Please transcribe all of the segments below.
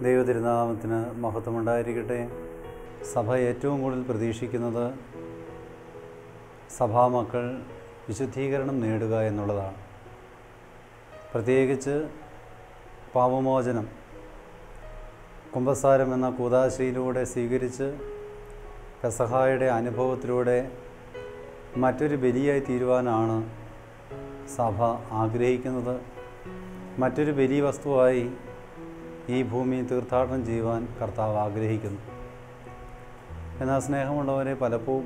ദൈവതിരുനാമത്തിന് മഹത്വമുണ്ടായിരിക്കട്ടെ. സഭ ഏറ്റവും കൂടുതൽ പ്രതീക്ഷിക്കുന്നത് സഭാമക്കൾ വിശുദ്ധീകരണം നേടുക എന്നുള്ളതാണ്. പ്രത്യേകിച്ച് പാപമോചനം കുമ്പസാരം എന്ന കൂദാശയിലൂടെ സ്വീകരിച്ച് പെസഹായുടെ അനുഭവത്തിലൂടെ മറ്റൊരു ബലിയായി തീരുവാനാണ് സഭ ആഗ്രഹിക്കുന്നത്. മറ്റൊരു ബലി വസ്തുവായി ഈ ഭൂമി തീർത്ഥാടനം ചെയ്യുവാൻ കർത്താവ് ആഗ്രഹിക്കുന്നു. എന്നാൽ സ്നേഹമുള്ളവരെ,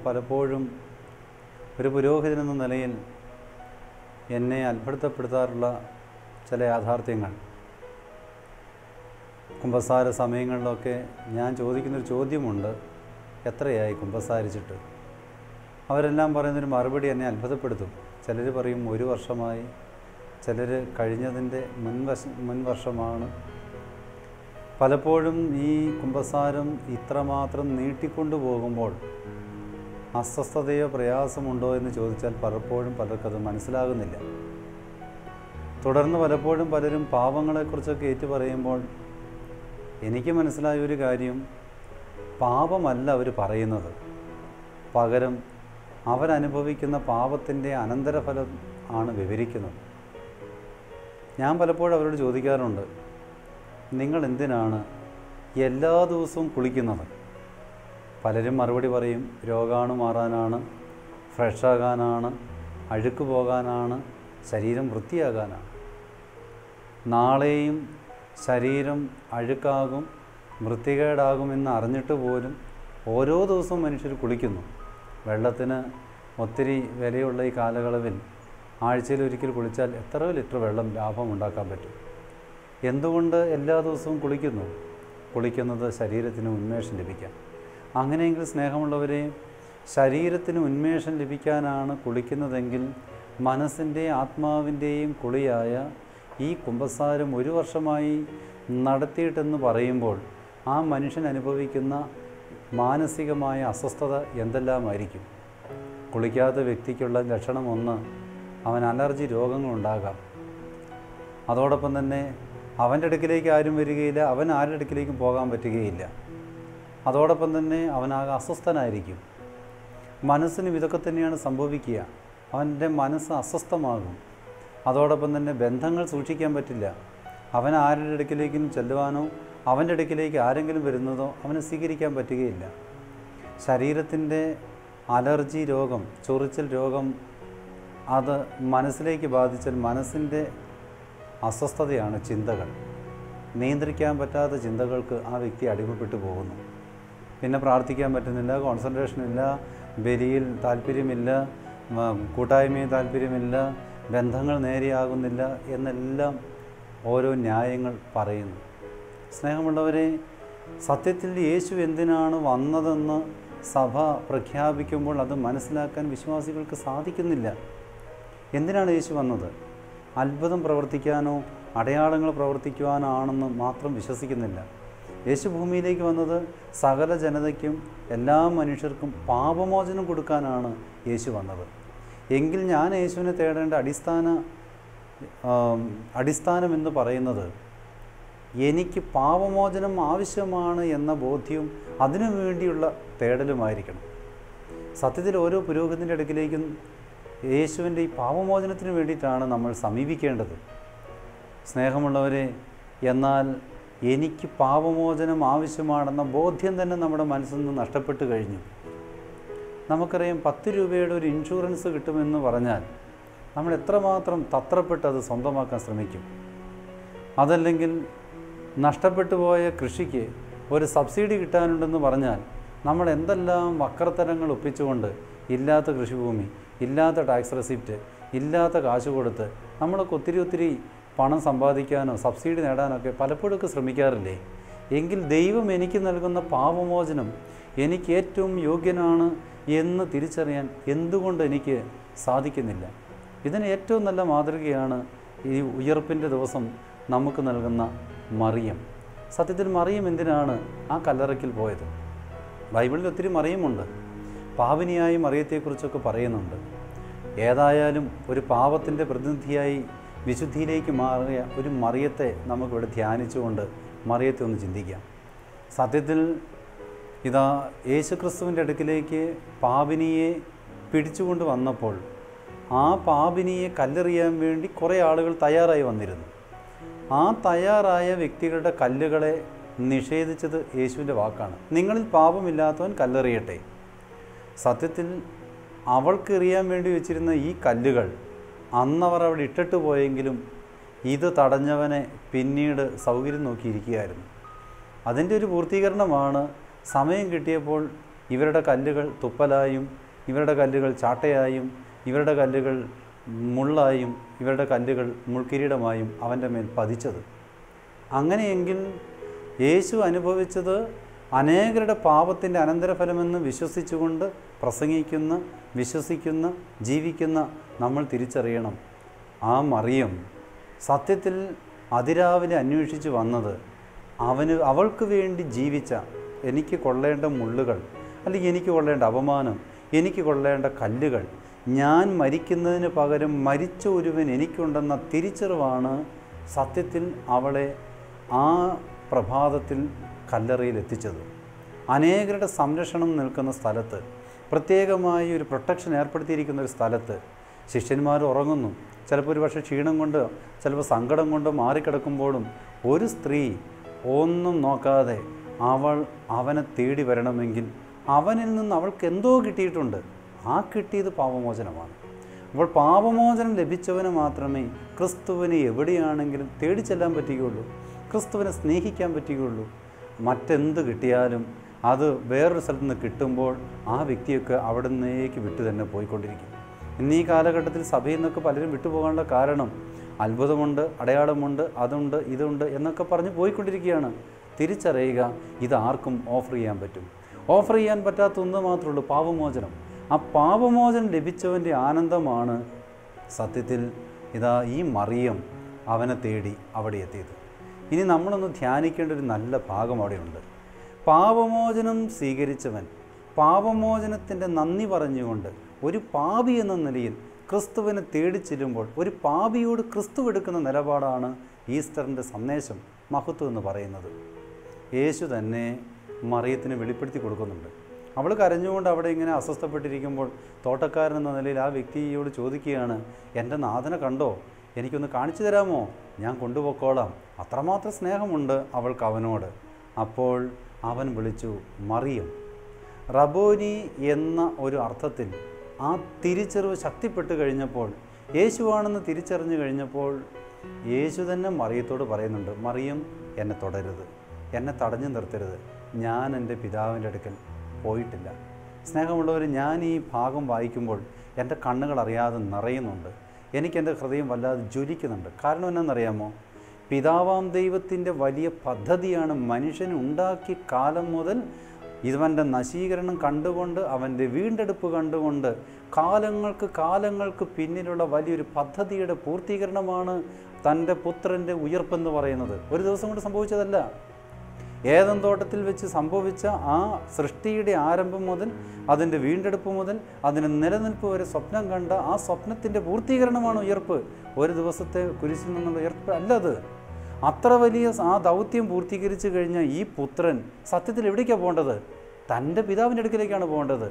പലപ്പോഴും ഒരു പുരോഹിതനെന്ന നിലയിൽ എന്നെ അത്ഭുതപ്പെടുത്താറുള്ള ചില യാഥാർത്ഥ്യങ്ങൾ, കുമ്പസാര സമയങ്ങളിലൊക്കെ ഞാൻ ചോദിക്കുന്നൊരു ചോദ്യമുണ്ട്: എത്രയായി കുമ്പസാരിച്ചിട്ട്? അവരെല്ലാം പറയുന്നൊരു മറുപടി എന്നെ അത്ഭുതപ്പെടുത്തും. ചിലർ പറയും 1 വർഷമായി, ചിലർ കഴിഞ്ഞതിൻ്റെ മുൻവർഷമാണ്. പലപ്പോഴും ഈ കുമ്പസാരം ഇത്രമാത്രം നീട്ടിക്കൊണ്ടു പോകുമ്പോൾ അസ്വസ്ഥതയോ പ്രയാസമുണ്ടോ എന്ന് ചോദിച്ചാൽ പലപ്പോഴും പലർക്കത് മനസ്സിലാകുന്നില്ല. തുടർന്ന് പലപ്പോഴും പലരും പാപങ്ങളെക്കുറിച്ചൊക്കെ ഏറ്റു പറയുമ്പോൾ എനിക്ക് മനസ്സിലായ ഒരു കാര്യം, പാപമല്ല അവർ പറയുന്നത്, പകരം അവരനുഭവിക്കുന്ന പാപത്തിൻ്റെ അനന്തരഫലം ആണ് വിവരിക്കുന്നത്. ഞാൻ പലപ്പോഴും അവരോട് ചോദിക്കാറുണ്ട്, നിങ്ങൾ എന്തിനാണ് എല്ലാ ദിവസവും കുളിക്കുന്നത്? പലരും മറുപടി പറയും, രോഗാണു മാറാനാണ്, ഫ്രഷാകാനാണ്, അഴുക്ക് പോകാനാണ്, ശരീരം വൃത്തിയാകാനാണ്. നാളെയും ശരീരം അഴുക്കാകും, വൃത്തികേടാകുമെന്ന് അറിഞ്ഞിട്ട് പോലും ഓരോ ദിവസവും മനുഷ്യർ കുളിക്കുന്നു. വെള്ളത്തിന് ഒത്തിരി വിലയുള്ള ഈ കാലയളവിൽ ആഴ്ചയിൽ ഒരിക്കൽ കുളിച്ചാൽ എത്ര ലിറ്റർ വെള്ളം ലാഭം ഉണ്ടാക്കാൻ പറ്റും? എന്തുകൊണ്ട് എല്ലാ ദിവസവും കുളിക്കുന്നു? കുളിക്കുന്നത് ശരീരത്തിന് ഉന്മേഷം ലഭിക്കാൻ. അങ്ങനെയെങ്കിൽ സ്നേഹമുള്ളവരെ, ശരീരത്തിന് ഉന്മേഷം ലഭിക്കാനാണ് കുളിക്കുന്നതെങ്കിൽ മനസ്സിൻ്റെ ആത്മാവിൻ്റെയും കുളിയായ ഈ കുമ്പസാരം 1 വർഷമായി നടത്തിയിട്ടെന്ന് പറയുമ്പോൾ ആ മനുഷ്യൻ അനുഭവിക്കുന്ന മാനസികമായ അസ്വസ്ഥത എന്തെല്ലാമായിരിക്കും? കുളിക്കാത്ത വ്യക്തിക്കുള്ള ലക്ഷണം ഒന്ന്, അവൻ അലർജി രോഗങ്ങളുണ്ടാകാം. അതോടൊപ്പം തന്നെ അവൻ്റെ അടുക്കിലേക്ക് ആരും വരികയില്ല, അവൻ ആരുടെ അടുക്കിലേക്കും പോകാൻ പറ്റുകയില്ല. അതോടൊപ്പം തന്നെ അവനാകെ അസ്വസ്ഥനായിരിക്കും. മനസ്സിനും ഇതൊക്കെ തന്നെയാണ് സംഭവിക്കുക. അവൻ്റെ മനസ്സ് അസ്വസ്ഥമാകും. അതോടൊപ്പം തന്നെ ബന്ധങ്ങൾ സൂക്ഷിക്കാൻ പറ്റില്ല. അവൻ ആരുടെ അടുക്കിലേക്കും ചെല്ലുവാനോ അവൻ്റെ അടുക്കിലേക്ക് ആരെങ്കിലും വരുന്നതോ അവന് സ്വീകരിക്കാൻ പറ്റുകയില്ല. ശരീരത്തിൻ്റെ അലർജി രോഗം, ചൊറിച്ചൽ രോഗം, അത് മനസ്സിലേക്ക് ബാധിച്ചാൽ മനസ്സിൻ്റെ അസ്വസ്ഥതയാണ് ചിന്തകൾ. നിയന്ത്രിക്കാൻ പറ്റാത്ത ചിന്തകൾക്ക് ആ വ്യക്തി അടിമപ്പെട്ടു പോകുന്നു. പിന്നെ പ്രാർത്ഥിക്കാൻ പറ്റുന്നില്ല, കോൺസെൻട്രേഷനില്ല, ബലിയിൽ താല്പര്യമില്ല, കൂട്ടായ്മയിൽ താല്പര്യമില്ല, ബന്ധങ്ങൾ നേരെയാകുന്നില്ല എന്നെല്ലാം ഓരോ ന്യായങ്ങൾ പറയുന്നു. സ്നേഹമുള്ളവരെ, സത്യത്തിൽ യേശു എന്തിനാണ് വന്നതെന്ന് സഭ പ്രഖ്യാപിക്കുമ്പോൾ അത് മനസ്സിലാക്കാൻ വിശ്വാസികൾക്ക് സാധിക്കുന്നില്ല. എന്തിനാണ് യേശു വന്നത്? അത്ഭുതം പ്രവർത്തിക്കാനോ അടയാളങ്ങൾ പ്രവർത്തിക്കുവാനോ ആണെന്ന് മാത്രം വിശ്വസിക്കുന്നില്ല. യേശു ഭൂമിയിലേക്ക് വന്നത് സകല ജനതയ്ക്കും എല്ലാ മനുഷ്യർക്കും പാപമോചനം കൊടുക്കാനാണ് യേശു വന്നത്. എങ്കിൽ ഞാൻ യേശുവിനെ തേടേണ്ട അടിസ്ഥാനമെന്ന് പറയുന്നത് എനിക്ക് പാപമോചനം ആവശ്യമാണ് എന്ന ബോധ്യവും അതിനു വേണ്ടിയുള്ള തേടലുമായിരിക്കണം. സത്യത്തിൽ ഓരോ പുരോഹിതൻ്റെ അടുക്കിലേക്കും യേശുവിൻ്റെ ഈ പാപമോചനത്തിന് വേണ്ടിയിട്ടാണ് നമ്മൾ സമീപിക്കേണ്ടത്. സ്നേഹമുള്ളവരെ, എന്നാൽ എനിക്ക് പാപമോചനം ആവശ്യമാണെന്ന ബോധ്യം തന്നെ നമ്മുടെ മനസ്സിൽ നിന്ന് നഷ്ടപ്പെട്ടു കഴിഞ്ഞു. നമുക്കറിയാം, 10 രൂപയുടെ ഒരു ഇൻഷുറൻസ് കിട്ടുമെന്ന് പറഞ്ഞാൽ നമ്മൾ എത്രമാത്രം തത്രപ്പെട്ട് അത് സ്വന്തമാക്കാൻ ശ്രമിക്കും. അതല്ലെങ്കിൽ നഷ്ടപ്പെട്ടു പോയ കൃഷിക്ക് ഒരു സബ്സിഡി കിട്ടാനുണ്ടെന്ന് പറഞ്ഞാൽ നമ്മൾ എന്തെല്ലാം വക്രത്തരങ്ങൾ ഒപ്പിച്ചുകൊണ്ട് ഇല്ലാത്ത കൃഷിഭൂമി, ഇല്ലാത്ത ടാക്സ് റെസിപ്റ്റ്, ഇല്ലാത്ത കാശ് കൊടുത്ത് നമ്മളൊക്കെ ഒത്തിരി പണം സമ്പാദിക്കാനോ സബ്സിഡി നേടാനൊക്കെ പലപ്പോഴൊക്കെ ശ്രമിക്കാറില്ലേ? എങ്കിൽ ദൈവം എനിക്ക് നൽകുന്ന പാപമോചനം എനിക്ക് ഏറ്റവും യോഗ്യനാണ് എന്ന് തിരിച്ചറിയാൻ എന്തുകൊണ്ട് എനിക്ക് സാധിക്കുന്നില്ല? ഇതിന് ഏറ്റവും നല്ല മാതൃകയാണ് ഈ ഉയർപ്പിൻ്റെ ദിവസം നമുക്ക് നൽകുന്ന മറിയം. സത്യത്തിൽ മറിയം എന്തിനാണ് ആ കല്ലറയ്ക്കൽ പോയത്? ബൈബിളിൽ ഒത്തിരി മറിയമുണ്ട്. പാപിനിയായി മറിയത്തെക്കുറിച്ചൊക്കെ പറയുന്നുണ്ട്. ഏതായാലും ഒരു പാപത്തിൻ്റെ പ്രതിനിധിയായി വിശുദ്ധിയിലേക്ക് മാറിയ ഒരു മറിയത്തെ നമുക്കിവിടെ ധ്യാനിച്ചുകൊണ്ട് മറിയത്തെ ഒന്ന് ചിന്തിക്കാം. സത്യത്തിൽ ഇതാ യേശുക്രിസ്തുവിൻ്റെ അടുക്കിലേക്ക് പാപിനിയെ പിടിച്ചുകൊണ്ട് വന്നപ്പോൾ ആ പാപിനിയെ കല്ലെറിയാൻ വേണ്ടി കുറേ ആളുകൾ തയ്യാറായി വന്നിരുന്നു. ആ തയ്യാറായ വ്യക്തികളുടെ കല്ലുകളെ നിഷേധിച്ചത് യേശുവിൻ്റെ വാക്കാണ്, നിങ്ങളിൽ പാപമില്ലാത്തവൻ കല്ലെറിയട്ടെ. സത്യത്തിൽ അവൾക്ക് എറിയാൻ വേണ്ടി വെച്ചിരുന്ന ഈ കല്ലുകൾ അന്നവർ അവിടെ ഇട്ടിട്ട് പോയെങ്കിലും ഇത് തടഞ്ഞവനെ പിന്നീട് സൗകര്യം നോക്കിയിരിക്കുകയായിരുന്നു. അതിൻ്റെ ഒരു പൂർത്തീകരണമാണ് സമയം കിട്ടിയപ്പോൾ ഇവരുടെ കല്ലുകൾ തുപ്പലായും ഇവരുടെ കല്ലുകൾ ചാട്ടയായും ഇവരുടെ കല്ലുകൾ മുള്ളായും ഇവരുടെ കല്ലുകൾ മുൾക്കിരീടമായും അവൻ്റെ മേൽ പതിച്ചത്. അങ്ങനെയെങ്കിൽ യേശു അനുഭവിച്ചത് അനേകരുടെ പാപത്തിൻ്റെ അനന്തരഫലമെന്ന് വിശ്വസിച്ചുകൊണ്ട് പ്രസംഗിക്കുന്ന, വിശ്വസിക്കുന്ന, ജീവിക്കുന്ന നമ്മൾ തിരിച്ചറിയണം. ആ മറിയം സത്യത്തിൽ അതിരാവിലെ അന്വേഷിച്ച് വന്നത് അവൾക്ക് വേണ്ടി ജീവിച്ച, എനിക്ക് കൊള്ളേണ്ട മുള്ളുകൾ, അല്ലെങ്കിൽ എനിക്ക് കൊള്ളേണ്ട അപമാനം, എനിക്ക് കൊള്ളേണ്ട കല്ലുകൾ, ഞാൻ മരിക്കുന്നതിന് പകരം മരിച്ച ഒരുവൻ എനിക്കുണ്ടെന്ന തിരിച്ചറിവാണ് സത്യത്തിൽ അവളെ ആ പ്രഭാതത്തിൽ കല്ലറയിൽ എത്തിച്ചത്. അനേകരുടെ സംരക്ഷണം നിൽക്കുന്ന സ്ഥലത്ത്, പ്രത്യേകമായി ഒരു പ്രൊട്ടക്ഷൻ ഏർപ്പെടുത്തിയിരിക്കുന്ന ഒരു സ്ഥലത്ത് ശിഷ്യന്മാർ ഉറങ്ങുന്നു. ചിലപ്പോൾ ഒരു പക്ഷേ ക്ഷീണം കൊണ്ട്, ചിലപ്പോൾ സങ്കടം കൊണ്ട് മാറിക്കിടക്കുമ്പോഴും ഒരു സ്ത്രീ ഒന്നും നോക്കാതെ അവനെ തേടി വരണമെങ്കിൽ അവനിൽ നിന്ന് അവൾക്ക് എന്തോ കിട്ടിയിട്ടുണ്ട്. ആ കിട്ടിയത് പാപമോചനമാണ്. അപ്പോൾ പാപമോചനം ലഭിച്ചവന് മാത്രമേ ക്രിസ്തുവിനെ എവിടെയാണെങ്കിലും തേടി ചെല്ലാൻ പറ്റുകയുള്ളൂ, ക്രിസ്തുവിനെ സ്നേഹിക്കാൻ പറ്റുകയുള്ളൂ. മറ്റെന്ത് കിട്ടിയാലും അത് വേറൊരു സ്ഥലത്ത് നിന്ന് കിട്ടുമ്പോൾ ആ വ്യക്തിയൊക്കെ അവിടെ നിന്നേക്ക് വിട്ടു തന്നെ പോയിക്കൊണ്ടിരിക്കും. ഇന്നീ കാലഘട്ടത്തിൽ സഭയിൽ നിന്നൊക്കെ പലരും വിട്ടുപോകാനുള്ള കാരണം അത്ഭുതമുണ്ട്, അടയാളമുണ്ട്, അതുണ്ട്, ഇതുണ്ട് എന്നൊക്കെ പറഞ്ഞ് പോയിക്കൊണ്ടിരിക്കുകയാണ്. തിരിച്ചറിയുക, ഇത് ആർക്കും ഓഫർ ചെയ്യാൻ പറ്റും. ഓഫർ ചെയ്യാൻ പറ്റാത്ത ഒന്ന് മാത്രമേ ഉള്ളൂ, പാപമോചനം. ആ പാപമോചനം ലഭിച്ചവൻ്റെ ആനന്ദമാണ് സത്യത്തിൽ ഇതാ ഈ മറിയം അവനെ തേടി അവിടെ എത്തിയത്. ഇനി നമ്മളൊന്ന് ധ്യാനിക്കേണ്ട ഒരു നല്ല ഭാഗം അവിടെയുണ്ട്. പാപമോചനം സ്വീകരിച്ചവൻ പാപമോചനത്തിൻ്റെ നന്ദി പറഞ്ഞുകൊണ്ട് ഒരു പാപി എന്ന നിലയിൽ ക്രിസ്തുവിനെ തേടി ചെല്ലുമ്പോൾ ഒരു പാപിയോട് ക്രിസ്തു എടുക്കുന്ന നിലപാടാണ് ഈസ്റ്ററിൻ്റെ സന്ദേശം, മഹത്വം എന്ന് പറയുന്നത്. യേശു തന്നെ മറിയത്തിന് വെളിപ്പെടുത്തി കൊടുക്കുന്നുണ്ട്. അവൾ കരഞ്ഞുകൊണ്ട് അവിടെ ഇങ്ങനെ അസ്വസ്ഥപ്പെട്ടിരിക്കുമ്പോൾ തോട്ടക്കാരൻ എന്ന നിലയിൽ ആ വ്യക്തിയോട് ചോദിക്കുകയാണ്, എൻ്റെ നാഥനെ കണ്ടോ, എനിക്കൊന്ന് കാണിച്ചു തരാമോ, ഞാൻ കൊണ്ടുപോയിക്കോളാം. അത്രമാത്രം സ്നേഹമുണ്ട് അവൾക്ക് അവനോട്. അപ്പോൾ അവൻ വിളിച്ചു, മറിയം. റബോനി എന്ന ഒരു അർത്ഥത്തിൽ ആ തിരിച്ചറിവ് ശക്തിപ്പെട്ട് കഴിഞ്ഞപ്പോൾ, യേശുവാണെന്ന് തിരിച്ചറിഞ്ഞു കഴിഞ്ഞപ്പോൾ യേശു തന്നെ മറിയത്തോട് പറയുന്നുണ്ട്, മറിയം എന്നെ തുടരുത്, എന്നെ തടഞ്ഞു നിർത്തരുത്, ഞാൻ എൻ്റെ പിതാവിൻ്റെ അടുക്കൽ പോയിട്ടില്ല. സ്നേഹമുള്ളവർ, ഞാൻ ഈ ഭാഗം വായിക്കുമ്പോൾ എൻ്റെ കണ്ണുകൾ അറിയാതെ നിറയുന്നുണ്ട്, എനിക്കെൻ്റെ ഹൃദയം വല്ലാതെ ജ്വലിക്കുന്നുണ്ട്. കാരണം എന്നാണെന്നറിയാമോ? പിതാവാം ദൈവത്തിൻ്റെ വലിയ പദ്ധതിയാണ് മനുഷ്യനുണ്ടാക്കിയ കാലം മുതൽ ഇവൻ്റെ നശീകരണം കണ്ടുകൊണ്ട്, അവൻ്റെ വീണ്ടെടുപ്പ് കണ്ടുകൊണ്ട് കാലങ്ങൾക്ക് പിന്നിലുള്ള വലിയൊരു പദ്ധതിയുടെ പൂർത്തീകരണമാണ് തൻ്റെ പുത്രൻ്റെ ഉയർപ്പെന്ന് പറയുന്നത്. ഒരു ദിവസം കൊണ്ട് സംഭവിച്ചതല്ല. ഏദൻ തോട്ടത്തിൽ വെച്ച് സംഭവിച്ച ആ സൃഷ്ടിയുടെ ആരംഭം മുതൽ, അതിൻ്റെ വീണ്ടെടുപ്പ് മുതൽ, അതിൻ്റെ നിലനിൽപ്പ് വരെ സ്വപ്നം കണ്ട ആ സ്വപ്നത്തിൻ്റെ പൂർത്തീകരണമാണ് ഉയർപ്പ്. ഒരു ദിവസത്തെ കുരിശിൽ നിന്നുള്ള ഉയർപ്പ് അല്ലത്. അത്ര വലിയ ആ ദൗത്യം പൂർത്തീകരിച്ചു കഴിഞ്ഞ ഈ പുത്രൻ സത്യത്തിൽ എവിടേക്കാണ് പോകേണ്ടത്? തൻ്റെ പിതാവിൻ്റെ അടുക്കിലേക്കാണ് പോകേണ്ടത്.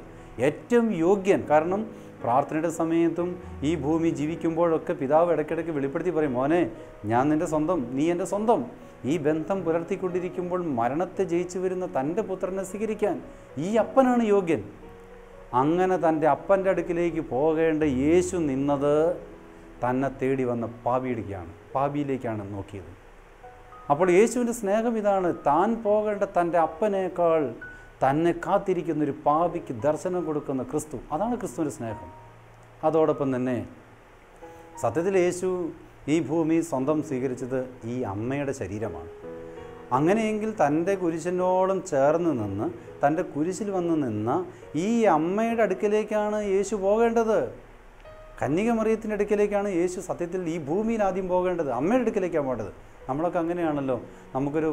ഏറ്റവും യോഗ്യൻ. കാരണം പ്രാർത്ഥനയുടെ സമയത്തും ഈ ഭൂമി ജീവിക്കുമ്പോഴൊക്കെ പിതാവ് ഇടയ്ക്കിടയ്ക്ക് വെളിപ്പെടുത്തി പറയും, മോനെ ഞാൻ നിൻ്റെ സ്വന്തം, നീ എൻ്റെ സ്വന്തം. ഈ ബന്ധം പുലർത്തിക്കൊണ്ടിരിക്കുമ്പോൾ മരണത്തെ ജയിച്ചു വരുന്ന തൻ്റെ പുത്രനെ സ്വീകരിക്കാൻ ഈ അപ്പനാണ് യോഗ്യൻ. അങ്ങനെ തൻ്റെ അപ്പൻ്റെ അടുക്കിലേക്ക് പോകേണ്ട യേശു നിന്നത് തന്നെ തേടി വന്ന പാപിയിലേക്കാണ് നോക്കിയത്. അപ്പോൾ യേശുവിൻ്റെ സ്നേഹം ഇതാണ്, താൻ പോകേണ്ട തൻ്റെ അപ്പനേക്കാൾ തന്നെ കാത്തിരിക്കുന്നൊരു പാപിക്ക് ദർശനം കൊടുക്കുന്ന ക്രിസ്തു. അതാണ് ക്രിസ്തുവിൻ്റെ സ്നേഹം. അതോടൊപ്പം തന്നെ സത്യത്തിൽ യേശു ഈ ഭൂമി സ്വന്തം സ്വീകരിച്ചത് ഈ അമ്മയുടെ ശരീരമാണ്. അങ്ങനെയെങ്കിൽ തൻ്റെ കുരിശിനോളം ചേർന്ന് നിന്ന്, തൻ്റെ കുരിശിൽ വന്ന് നിന്ന ഈ അമ്മയുടെ അടുക്കിലേക്കാണ് യേശു പോകേണ്ടത്. കന്യകമറിയത്തിൻ്റെ അടുക്കലേക്കാണ് യേശു സത്യത്തിൽ ഈ ഭൂമിയിൽ ആദ്യം പോകേണ്ടത്, അമ്മയുടെ അടുക്കലേക്കാണ് പോകേണ്ടത്. നമ്മളൊക്കെ അങ്ങനെയാണല്ലോ. നമുക്കൊരു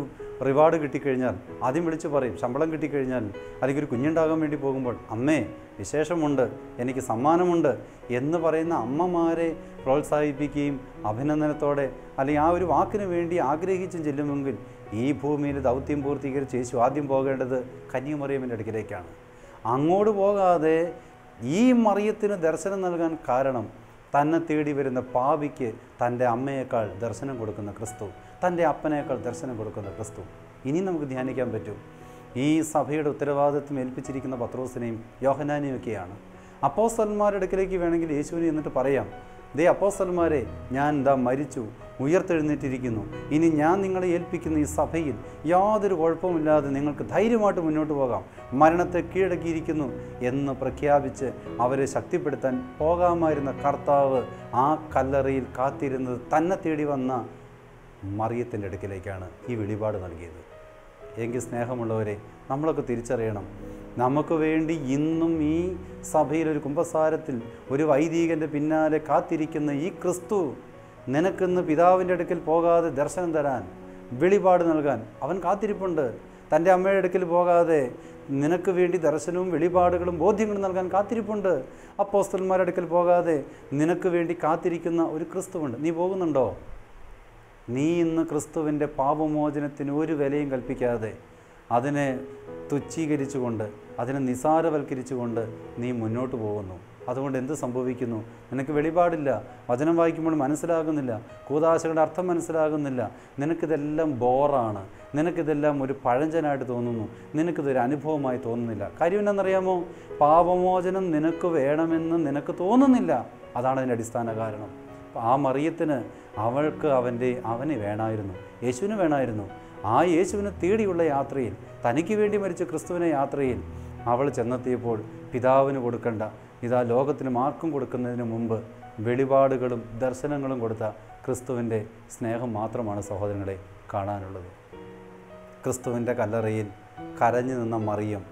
റിവാർഡ് കിട്ടിക്കഴിഞ്ഞാൽ ആദ്യം വിളിച്ച് പറയും, ശമ്പളം കിട്ടിക്കഴിഞ്ഞാൽ അല്ലെങ്കിൽ ഒരു കുഞ്ഞുണ്ടാകാൻ വേണ്ടി പോകുമ്പോൾ, അമ്മേ വിശേഷമുണ്ട്, എനിക്ക് സമ്മാനമുണ്ട് എന്ന് പറയുന്ന അമ്മമാരെ പ്രോത്സാഹിപ്പിക്കുകയും അഭിനന്ദനത്തോടെ അല്ലെങ്കിൽ ആ ഒരു വാക്കിന് വേണ്ടി ആഗ്രഹിച്ചും ചെല്ലുമെങ്കിൽ ഈ ഭൂമിയിൽ ദൗത്യം പൂർത്തീകരിച്ച് യേശു ആദ്യം പോകേണ്ടത് കന്യകമറിയമിൻ്റെ അടുക്കിലേക്കാണ്. അങ്ങോട്ട് പോകാതെ ഈ മറിയത്തിന് ദർശനം നൽകാൻ കാരണം തന്നെ തേടി വരുന്ന പാപിക്ക് തൻ്റെ അമ്മയേക്കാൾ ദർശനം കൊടുക്കുന്ന ക്രിസ്തു, തൻ്റെ അപ്പനേക്കാൾ ദർശനം കൊടുക്കുന്ന ക്രിസ്തു. ഇനി നമുക്ക് ധ്യാനിക്കാൻ പറ്റും ഈ സഭയുടെ ഉത്തരവാദിത്വം ഏൽപ്പിച്ചിരിക്കുന്ന പത്രോസിനെയും യോഹന്നാനെയും ഒക്കെയാണ്. അപ്പോസ്തലന്മാരുടെ അടുക്കലേക്ക് വേണമെങ്കിൽ യേശുവിനെ എന്നിട്ട് പറയാം, ദേ അപ്പോസ്തലന്മാരെ, ഞാൻ ഇതാ മരിച്ചു ഉയർത്തെഴുന്നേറ്റിരിക്കുന്നു, ഇനി ഞാൻ നിങ്ങളെ ഏൽപ്പിക്കുന്ന ഈ സഭയിൽ യാതൊരു കുഴപ്പമില്ലാതെ നിങ്ങൾക്ക് ധൈര്യമായിട്ട് മുന്നോട്ട് പോകാം, മരണത്തെ കീഴടക്കിയിരിക്കുന്നു എന്ന് പ്രഖ്യാപിച്ച് അവരെ ശക്തിപ്പെടുത്താൻ പോകാമായിരുന്ന കർത്താവ് ആ കല്ലറയിൽ കാത്തിരുന്നത് തന്നെ തേടി വന്ന മറിയത്തിൻ്റെ അടുക്കിലേക്കാണ് ഈ വെളിപാട് നൽകിയത്. എങ്കിൽ സ്നേഹമുള്ളവരെ, നമ്മളൊക്കെ തിരിച്ചറിയണം, നമുക്ക് വേണ്ടി ഇന്നും ഈ സഭയിലൊരു കുമ്പസാരത്തിൽ ഒരു വൈദികൻ്റെ പിന്നാലെ കാത്തിരിക്കുന്ന ഈ ക്രിസ്തു നിനക്കിന്ന് പിതാവിൻ്റെ അടുക്കൽ പോകാതെ ദർശനം തരാൻ, വെളിപാട് നൽകാൻ അവൻ കാത്തിരിപ്പുണ്ട്. തൻ്റെ അമ്മയുടെ അടുക്കൽ പോകാതെ നിനക്ക് വേണ്ടി ദർശനവും വെളിപാടുകളും ബോധ്യങ്ങളും നൽകാൻ കാത്തിരിപ്പുണ്ട്. അപ്പോസ്തലന്മാരുടെ അടുക്കൽ പോകാതെ നിനക്ക് വേണ്ടി കാത്തിരിക്കുന്ന ഒരു ക്രിസ്തുവുണ്ട്. നീ പോകുന്നുണ്ടോ? നീ ഇന്ന് ക്രിസ്തുവിൻ്റെ പാപമോചനത്തിന് ഒരു വിലയും കൽപ്പിക്കാതെ അതിനെ തുച്ഛീകരിച്ചുകൊണ്ട് അതിനെ നിസാരവൽക്കരിച്ചുകൊണ്ട് നീ മുന്നോട്ട് പോകുന്നു. അതുകൊണ്ട് എന്ത് സംഭവിക്കുന്നു? നിനക്ക് വെളിപാടില്ല, വചനം വായിക്കുമ്പോൾ മനസ്സിലാകുന്നില്ല, കൂദാശകളുടെ അർത്ഥം മനസ്സിലാകുന്നില്ല, നിനക്കിതെല്ലാം ബോറാണ്, നിനക്കിതെല്ലാം ഒരു പഴഞ്ചനായിട്ട് തോന്നുന്നു, നിനക്കിതൊരു അനുഭവമായി തോന്നുന്നില്ല. കാര്യം എന്നറിയാമോ? പാപമോചനം നിനക്ക് വേണമെന്ന് നിനക്ക് തോന്നുന്നില്ല. അതാണ് അതിൻ്റെ അടിസ്ഥാന കാരണം. ആ മറിയത്തിന് അവന് വേണമായിരുന്നു, യേശുവിന് വേണമായിരുന്നു. ആ യേശുവിനെ തേടിയുള്ള യാത്രയിൽ, തനിക്ക് വേണ്ടി മരിച്ച ക്രിസ്തുവിനെ യാത്രയിൽ അവൾ ചെന്നെത്തിയപ്പോൾ പിതാവിന് കൊടുക്കേണ്ട, ഇതാ ലോകത്തിന് ആർക്കും കൊടുക്കുന്നതിന് മുമ്പ് വെളിപാടുകളും ദർശനങ്ങളും കൊടുത്ത ക്രിസ്തുവിൻ്റെ സ്നേഹം മാത്രമാണ് സഹോദരങ്ങളെ കാണാനുള്ളത്. ക്രിസ്തുവിൻ്റെ കല്ലറയിൽ കരഞ്ഞു നിന്ന മറിയം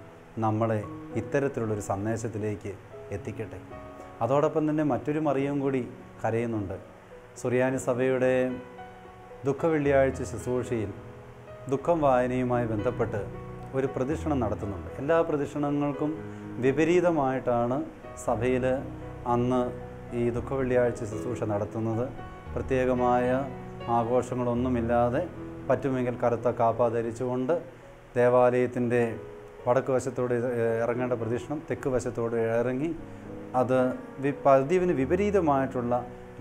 നമ്മളെ ഇത്തരത്തിലുള്ളൊരു സന്ദേശത്തിലേക്ക് എത്തിക്കട്ടെ. അതോടൊപ്പം തന്നെ മറ്റൊരു മറിയം കൂടി കരയുന്നുണ്ട്. സുറിയാനി സഭയുടെ ദുഃഖവെള്ളിയാഴ്ച ശുശ്രൂഷയിൽ ദുഃഖം വായനയുമായി ബന്ധപ്പെട്ട് ഒരു പ്രദക്ഷിണം നടത്തുന്നുണ്ട്. എല്ലാ പ്രദക്ഷിണങ്ങൾക്കും വിപരീതമായിട്ടാണ് സഭയിൽ അന്ന് ഈ ദുഃഖവെള്ളിയാഴ്ച ശുശ്രൂഷ നടത്തുന്നത്. പ്രത്യേകമായ ആഘോഷങ്ങളൊന്നുമില്ലാതെ പറ്റുമെങ്കിൽ കറുത്ത കാപ്പ ധരിച്ചുകൊണ്ട് ദേവാലയത്തിൻ്റെ വടക്ക് വശത്തോട് ഇറങ്ങേണ്ട പ്രദക്ഷിണം തെക്ക് വശത്തോട് ഇറങ്ങി അത് പതിവിന് വിപരീതമായിട്ടുള്ള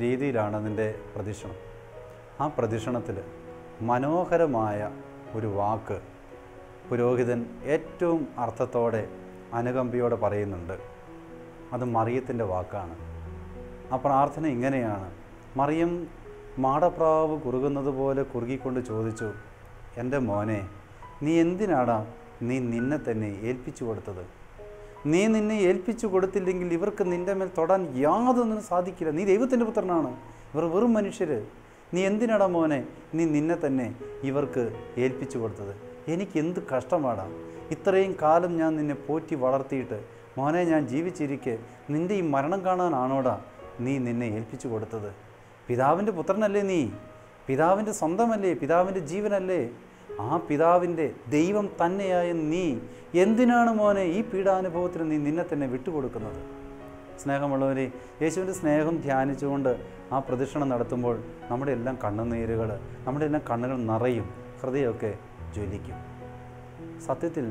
രീതിയിലാണ് അതിൻ്റെ പ്രദക്ഷിണം. ആ പ്രദക്ഷിണത്തിൽ മനോഹരമായ ഒരു വാക്ക് പുരോഹിതൻ ഏറ്റവും അർത്ഥത്തോടെ അനുകമ്പയോടെ പറയുന്നുണ്ട്. അത് മറിയത്തിൻ്റെ വാക്കാണ്. ആ പ്രാർത്ഥന ഇങ്ങനെയാണ്. മറിയം മാടപ്രാവ് കുറുകുന്നത് പോലെ കുറുകിക്കൊണ്ട് ചോദിച്ചു, എൻ്റെ മോനെ, നീ എന്തിനാടാ നിന്നെ തന്നെ ഏൽപ്പിച്ചു കൊടുത്തത്? നീ നിന്നെ ഏൽപ്പിച്ചു കൊടുത്തില്ലെങ്കിൽ ഇവർക്ക് നിൻ്റെ മേൽ തൊടാൻ യാതൊന്നിനും സാധിക്കില്ല. നീ ദൈവത്തിൻ്റെ പുത്രനാണ്, ഇവർ വെറും മനുഷ്യർ. നീ എന്തിനാടാ മോനെ നിന്നെ തന്നെ ഇവർക്ക് ഏൽപ്പിച്ചു കൊടുത്തത്? എനിക്ക് എന്ത് കഷ്ടമാടാ, ഇത്രയും കാലം ഞാൻ നിന്നെ പോറ്റി വളർത്തിയിട്ട് മോനെ ഞാൻ ജീവിച്ചിരിക്കെ നിൻ്റെ ഈ മരണം കാണാനാണോടാ നിന്നെ ഏൽപ്പിച്ചു കൊടുത്തത്? പിതാവിൻ്റെ പുത്രനല്ലേ നീ? പിതാവിൻ്റെ സ്വന്തമല്ലേ? പിതാവിൻ്റെ ജീവനല്ലേ? ആ പിതാവിൻ്റെ ദൈവം തന്നെയായ നീ എന്തിനാണ് മോനെ ഈ പീഡാനുഭവത്തിന് നിന്നെ തന്നെ വിട്ടുകൊടുക്കുന്നത്? സ്നേഹമുള്ളവരെ, യേശുവിൻ്റെ സ്നേഹം ധ്യാനിച്ചുകൊണ്ട് ആ പ്രദക്ഷിണം നടത്തുമ്പോൾ നമ്മുടെ എല്ലാം കണ്ണുനീരുകൾ, നമ്മുടെ എല്ലാം കണ്ണുകൾ നിറയും, ഹൃദയമൊക്കെ ജ്വലിക്കും. സത്യത്തിൽ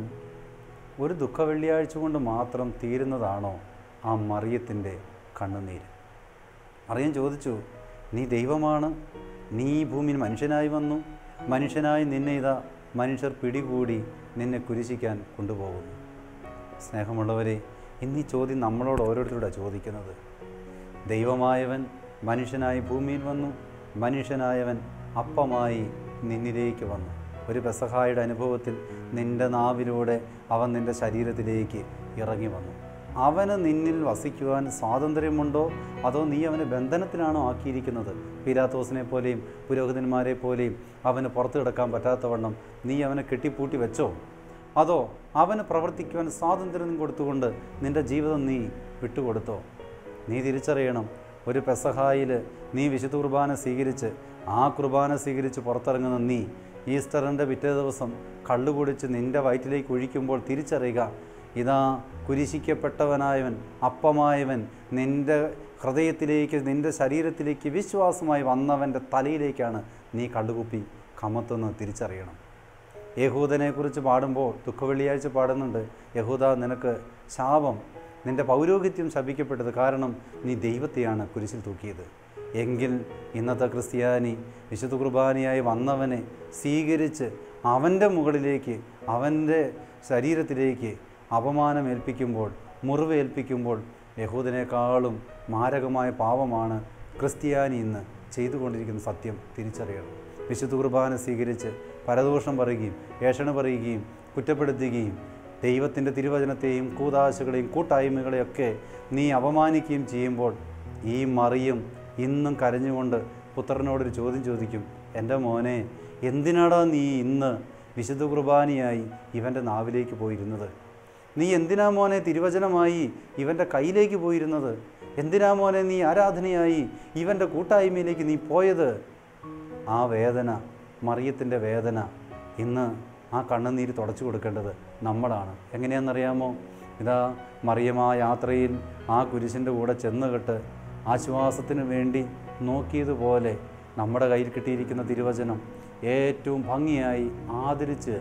ഒരു ദുഃഖവെള്ളിയാഴ്ച കൊണ്ട് മാത്രം തീരുന്നതാണോ ആ മറിയത്തിൻ്റെ കണ്ണുനീര്? മറിയം ചോദിച്ചു, നീ ദൈവമാണ്, നീ ഈ ഭൂമിയിൽ മനുഷ്യനായി വന്നു, മനുഷ്യനായി നിന്നെ ഇതാ മനുഷ്യർ പിടികൂടി നിന്നെ കുരിശിക്കാൻ കൊണ്ടുപോകുന്നു. സ്നേഹമുള്ളവരെ, ഇന്നീ ചോദ്യം നമ്മളോട് ഓരോരുത്തരോടാണ് ചോദിക്കുന്നത്. ദൈവമായവൻ മനുഷ്യനായി ഭൂമിയിൽ വന്നു, മനുഷ്യനായവൻ അപ്പമായി നിന്നിലേക്ക് വന്നു. ഒരു പെസഹായുടെ അനുഭവത്തിൽ നിൻ്റെ നാവിലൂടെ അവൻ നിൻ്റെ ശരീരത്തിലേക്ക് ഇറങ്ങി വന്നു. അവന് നിന്നിൽ വസിക്കുവാൻ സ്വാതന്ത്ര്യമുണ്ടോ, അതോ നീ അവനെ ബന്ധനത്തിലാണോ ആക്കിയിരിക്കുന്നത്? പീലാത്തോസിനെ പോലെയും പുരോഹിതന്മാരെ പോലെയും അവന് പുറത്തു കിടക്കാൻ പറ്റാത്തവണ്ണം നീ അവനെ കെട്ടിപ്പൂട്ടി വെച്ചോ, അതോ അവന് പ്രവർത്തിക്കുവാൻ സ്വാതന്ത്ര്യം കൊടുത്തുകൊണ്ട് നിൻ്റെ ജീവിതം നീ വിട്ടുകൊടുത്തോ? നീ തിരിച്ചറിയണം, ഒരു പെസഹായിൽ നീ വിശുദ്ധ കുർബാന സ്വീകരിച്ച് ആ കുർബാന സ്വീകരിച്ച് പുറത്തിറങ്ങുന്ന നീ ഈസ്റ്ററിൻ്റെ പിറ്റേ ദിവസം കള്ളുകുടിച്ച് നിൻ്റെ വയറ്റിലേക്ക് ഒഴിക്കുമ്പോൾ തിരിച്ചറിയുക, ഇതാ കുരിശിക്കപ്പെട്ടവനായവൻ, അപ്പമായവൻ നിൻ്റെ ഹൃദയത്തിലേക്ക്, നിൻ്റെ ശരീരത്തിലേക്ക് വിശ്വാസമായി വന്നവൻ്റെ തലയിലേക്കാണ് നീ കള്ളുകുപ്പി കമത്തുന്നത് തിരിച്ചറിയണം. യഹൂദനെക്കുറിച്ച് പാടുമ്പോൾ ദുഃഖവെള്ളിയാഴ്ച പാടുന്നുണ്ട്, യഹൂദ നിനക്ക് ശാപം, നിൻ്റെ പൗരോഹിത്യം ശപിക്കപ്പെട്ടത്, കാരണം നീ ദൈവത്തെയാണ് കുരിശിൽ തൂക്കിയത്. എങ്കിൽ ഇന്നത്തെ ക്രിസ്ത്യാനി വിശുദ്ധ കുർബാനയായി വന്നവനെ സ്വീകരിച്ച് അവൻ്റെ മുകളിലേക്ക്, അവൻ്റെ ശരീരത്തിലേക്ക് അപമാനമേൽപ്പിക്കുമ്പോൾ, മുറിവേൽപ്പിക്കുമ്പോൾ യഹൂദനേക്കാളും മാരകമായ പാപമാണ് ക്രിസ്ത്യാനി ഇന്ന് ചെയ്തുകൊണ്ടിരിക്കുന്ന സത്യം തിരിച്ചറിയണം. വിശുദ്ധ കുർബാന സ്വീകരിച്ച് പരദോഷം പറയുകയും ഏഷണ പറയുകയും കുറ്റപ്പെടുത്തുകയും ദൈവത്തിൻ്റെ തിരുവചനത്തെയും കൂദാശകളെയും കൂട്ടായ്മകളെയൊക്കെ നീ അപമാനിക്കുകയും ചെയ്യുമ്പോൾ ഈ മറിയം ഇന്നും കരഞ്ഞുകൊണ്ട് പുത്രനോടൊരു ചോദ്യം ചോദിക്കും, എൻ്റെ മോനെ, എന്തിനാടാ നീ ഇന്ന് വിശുദ്ധ കുർബാനയായി ഇവൻ്റെ നാവിലേക്ക് പോയിരുന്നത്? നീ എന്തിനാ മോനെ തിരുവചനമായി ഇവൻ്റെ കയ്യിലേക്ക് പോയിരുന്നത്? എന്തിനാ മോനെ നീ ആരാധനയായി ഇവൻ്റെ കൂട്ടായ്മയിലേക്ക് നീ പോയത്? ആ വേദന, മറിയത്തിൻ്റെ വേദന, ഇന്ന് ആ കണ്ണുനീര് തുടച്ചു കൊടുക്കേണ്ടത് നമ്മളാണ്. എങ്ങനെയാണെന്നറിയാമോ? ഇതാ മറിയം ആ യാത്രയിൽ ആ കുരിശിൻ്റെ കൂടെ ചെന്നുകെട്ട് ആശ്വാസത്തിന് വേണ്ടി നോക്കിയതുപോലെ നമ്മുടെ കയ്യിൽ കിട്ടിയിരിക്കുന്ന തിരുവചനം ഏറ്റവും ഭംഗിയായി ആദരിച്ച്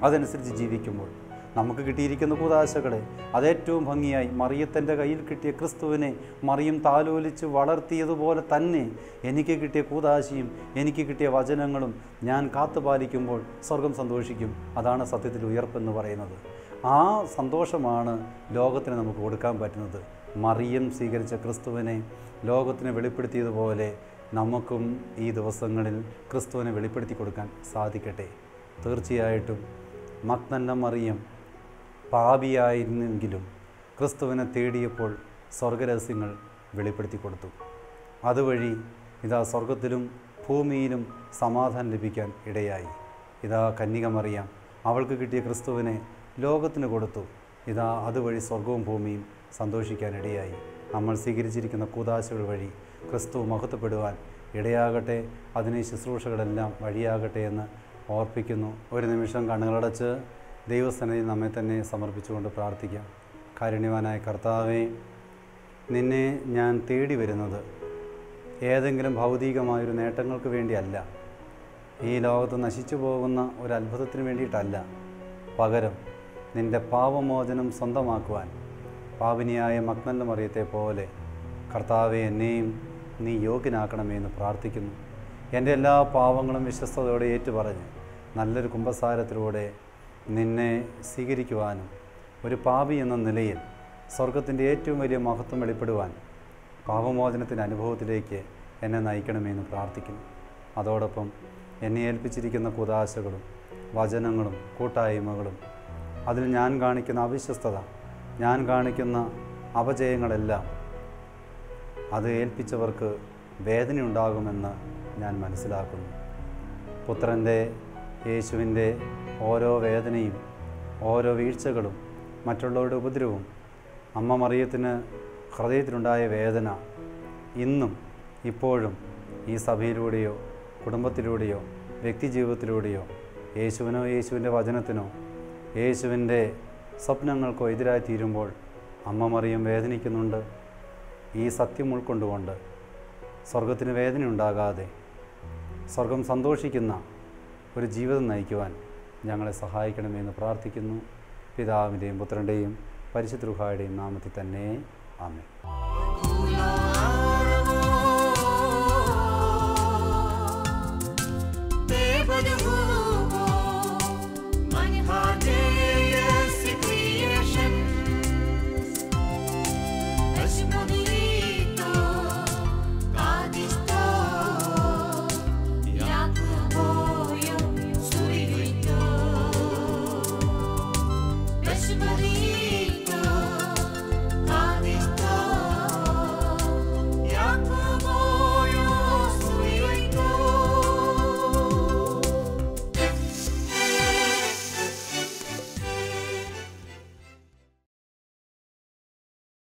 അതനുസരിച്ച് ജീവിക്കുമ്പോൾ നമുക്ക് കിട്ടിയിരിക്കുന്ന കൂദാശകളെ അതേറ്റവും ഭംഗിയായി മറിയത്തിൻ്റെ കയ്യിൽ കിട്ടിയ ക്രിസ്തുവിനെ മറിയം താലോലിച്ച് വളർത്തിയതുപോലെ തന്നെ എനിക്ക് കിട്ടിയ കൂദാശയും എനിക്ക് കിട്ടിയ വചനങ്ങളും ഞാൻ കാത്തുപാലിക്കുമ്പോൾ സ്വർഗം സന്തോഷിക്കും. അതാണ് സത്യത്തിൽ ഉയർപ്പെന്ന് പറയുന്നത്. ആ സന്തോഷമാണ് ലോകത്തിന് നമുക്ക് കൊടുക്കാൻ പറ്റുന്നത്. മറിയം സ്വീകരിച്ച ക്രിസ്തുവിനെ ലോകത്തിന് വെളിപ്പെടുത്തിയതുപോലെ നമുക്കും ഈ ദിവസങ്ങളിൽ ക്രിസ്തുവിനെ വെളിപ്പെടുത്തി കൊടുക്കാൻ സാധിക്കട്ടെ. തീർച്ചയായിട്ടും മഗ്ദലന മറിയം പാപിയായിരുന്നെങ്കിലും ക്രിസ്തുവിനെ തേടിയപ്പോൾ സ്വർഗരഹസ്യങ്ങൾ വെളിപ്പെടുത്തി കൊടുത്തു. അതുവഴി ഇതാ സ്വർഗത്തിലും ഭൂമിയിലും സമാധാനം ലഭിക്കാൻ ഇടയായി. ഇതാ കന്യക മറിയം അവൾക്ക് കിട്ടിയ ക്രിസ്തുവിനെ ലോകത്തിന് കൊടുത്തു. ഇതാ അതുവഴി സ്വർഗവും ഭൂമിയും സന്തോഷിക്കാനിടയായി. നമ്മൾ സ്വീകരിച്ചിരിക്കുന്ന കൂദാശകൾ വഴി ക്രിസ്തു മഹത്വപ്പെടുവാൻ ഇടയാകട്ടെ. അതിന് ശുശ്രൂഷകളെല്ലാം വഴിയാകട്ടെ എന്ന് ഓർപ്പിക്കുന്നു. ഒരു നിമിഷം കണ്ണുകളടച്ച് ദൈവസന്നിധിയിൽ നമ്മെ തന്നെ സമർപ്പിച്ചുകൊണ്ട് പ്രാർത്ഥിക്കാം. കാരുണ്യവാനായ കർത്താവേ, നിന്നെ ഞാൻ തേടി വരുന്നത് ഏതെങ്കിലും ഭൗതികമായൊരു നേട്ടങ്ങൾക്ക് വേണ്ടിയല്ല, ഈ ലോകത്ത് നശിച്ചു പോകുന്ന ഒരു അത്ഭുതത്തിന് വേണ്ടിയിട്ടല്ല. പകരം നിൻ്റെ പാപമോചനം സ്വന്തമാക്കുവാൻ പാപിനിയായ മഗ്ദലന മറിയത്തെ പോലെ കർത്താവെ എന്നെയും നീ യോഗ്യനാക്കണമെന്ന് പ്രാർത്ഥിക്കുന്നു. എൻ്റെ എല്ലാ പാവങ്ങളും വിശ്വസ്തയോടെ ഏറ്റുപറഞ്ഞ് നല്ലൊരു കുമ്പസാരത്തിലൂടെ നിന്നെ സ്വീകരിക്കുവാനും ഒരു പാപി എന്ന നിലയിൽ സ്വർഗത്തിൻ്റെ ഏറ്റവും വലിയ മഹത്വം വെളിപ്പെടുവാൻ പാപമോചനത്തിൻ്റെ അനുഭവത്തിലേക്ക് എന്നെ നയിക്കണമെന്ന് പ്രാർത്ഥിക്കുന്നു. അതോടൊപ്പം എന്നെ ഏൽപ്പിച്ചിരിക്കുന്ന കൂദാശകളും വചനങ്ങളും കൂട്ടായ്മകളും അതിൽ ഞാൻ കാണിക്കുന്ന അവിശ്വസ്തത, ഞാൻ കാണിക്കുന്ന അപജയങ്ങളെല്ലാം അത് ഏൽപ്പിച്ചവർക്ക് വേദനയുണ്ടാകുമെന്ന് ഞാൻ മനസ്സിലാക്കുന്നു. പുത്രൻ്റെ യേശുവിൻ്റെ ഓരോ വേദനയും ഓരോ വീഴ്ചകളും മറ്റുള്ളവരുടെ ഉപദ്രവവും അമ്മ മറിയത്തിന് ഹൃദയത്തിലുണ്ടായ വേദന ഇന്നും ഇപ്പോഴും ഈ സഭയിലൂടെയോ കുടുംബത്തിലൂടെയോ വ്യക്തിജീവിതത്തിലൂടെയോ യേശുവിനോ യേശുവിൻ്റെ വചനത്തിനോ യേശുവിൻ്റെ സ്വപ്നങ്ങൾക്കോ എതിരായി തീരുമ്പോൾ അമ്മ മറിയം വേദനിക്കുന്നുണ്ട്. ഈ സത്യം ഉൾക്കൊണ്ടുകൊണ്ട് സ്വർഗത്തിന് വേദനയുണ്ടാകാതെ സ്വർഗം സന്തോഷിക്കുന്ന ഒരു ജീവിതം നയിക്കുവാൻ ഞങ്ങളെ സഹായിക്കണമെന്ന് പ്രാർത്ഥിക്കുന്നു. പിതാവിൻ്റെയും പുത്രൻ്റെയും പരിശുദ്ധ റൂഹായുടെയും നാമത്തിൽ തന്നെ ആമേൻ.